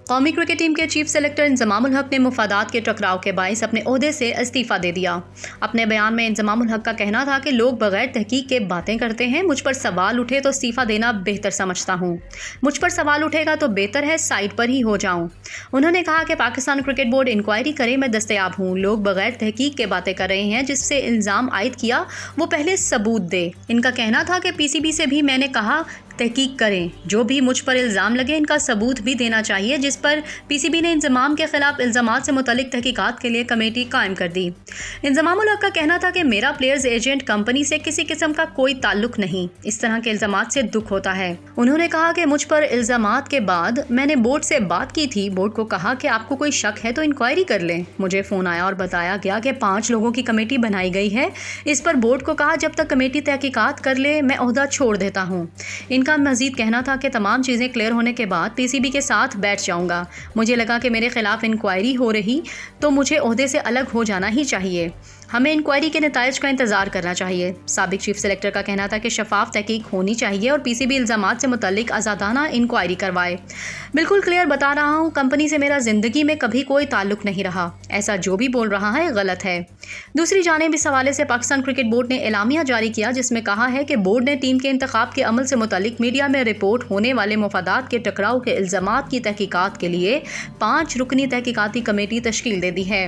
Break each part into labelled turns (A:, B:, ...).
A: قومی cricket team کے chief selector انضمام الحق نے مفادات کے ٹکراؤ کے باعث اپنے عہدے سے استعفیٰ دے دیا۔ اپنے بیان میں انضمام الحق کا کہنا تھا کہ لوگ بغیر تحقیق کے باتیں کرتے ہیں، مجھ پر سوال اٹھے تو استعفیٰ دینا بہتر سمجھتا ہوں، مجھ پر سوال اٹھے گا تو بہتر ہے سائٹ پر ہی ہو جاؤں۔ انہوں نے کہا کہ پاکستان کرکٹ بورڈ انکوائری کرے، میں دستیاب ہوں۔ لوگ بغیر تحقیق کے باتیں کر رہے ہیں، جس سے الزام عائد کیا وہ پہلے ثبوت دے۔ ان کا کہنا تھا کہ پی سی بی سے بھی میں نے کہا تحقیق کریں، جو بھی مجھ پر الزام لگے ان کا ثبوت بھی دینا چاہیے، جس پر پی سی بی نے انضمام کے خلاف الزامات سے متعلق تحقیقات کے لیے کمیٹی قائم کر دی۔ انضمام الحق کا کہنا تھا کہ میرا پلیئرز ایجنٹ کمپنی سے کسی قسم کا کوئی تعلق نہیں، اس طرح کے الزامات سے دکھ ہوتا ہے۔ انہوں نے کہا کہ مجھ پر الزامات کے بعد میں نے بورڈ سے بات کی تھی، بورڈ کو کہا کہ آپ کو کوئی شک ہے تو انکوائری کر لیں۔ مجھے فون آیا اور بتایا گیا کہ 5 لوگوں کی کمیٹی بنائی گئی ہے۔ اس پر بورڈ کو کہا جب تک کمیٹی تحقیقات کر لے میں عہدہ چھوڑ دیتا ہوں۔ ان کا مزید کہنا تھا کہ تمام چیزیں کلیئر ہونے کے بعد پی سی بی کے ساتھ بیٹھ جاؤں گا۔ مجھے لگا کہ میرے خلاف انکوائری ہو رہی تو مجھے عہدے سے الگ ہو جانا ہی چاہیے۔ ہمیں انکوائری کے نتائج کا انتظار کرنا چاہیے۔ سابق چیف سلیکٹر کا کہنا تھا کہ شفاف تحقیق ہونی چاہیے اور پی سی بی الزامات سے متعلق آزادانہ انکوائری کروائے۔ بالکل کلیئر بتا رہا ہوں، کمپنی سے میرا زندگی میں کبھی کوئی تعلق نہیں رہا، ایسا جو بھی بول رہا ہے غلط ہے۔ دوسری جانب اس حوالے سے پاکستان کرکٹ بورڈ نے اعلامیہ جاری کیا، جس میں کہا ہے کہ بورڈ نے ٹیم کے انتخاب کے عمل سے متعلق میڈیا میں رپورٹ ہونے والے مفادات کے ٹکراؤ کے الزامات کی تحقیقات کے لیے 5 رکنی تحقیقاتی کمیٹی تشکیل دے دی ہے۔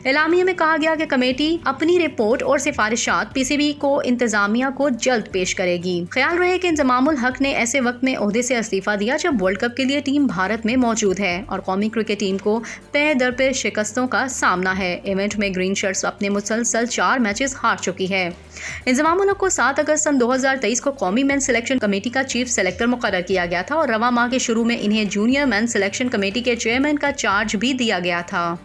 A: اعلامیہ میں کہا گیا کہ کمیٹی اپنی رپورٹ اور سفارشات پی سی بی کو انتظامیہ کو جلد پیش کرے گی۔ خیال رہے کہ انضمام الحق نے ایسے وقت میں عہدے سے استعفیٰ دیا جب ورلڈ کپ کے لیے ٹیم بھارت میں موجود ہے اور قومی کرکٹ ٹیم کو پے در پے شکستوں کا سامنا ہے۔ ایونٹ میں گرین شرٹس اپنے مسلسل 4 میچز ہار چکی ہے۔ انضمام الحق کو 7 اگست سن 2023 کو قومی مین سلیکشن کمیٹی کا چیف سلیکٹر مقرر کیا گیا تھا اور رواں ماہ کے شروع میں انہیں جونیئر مین سلیکشن کمیٹی کے چیئرمین کا چارج بھی دیا گیا تھا۔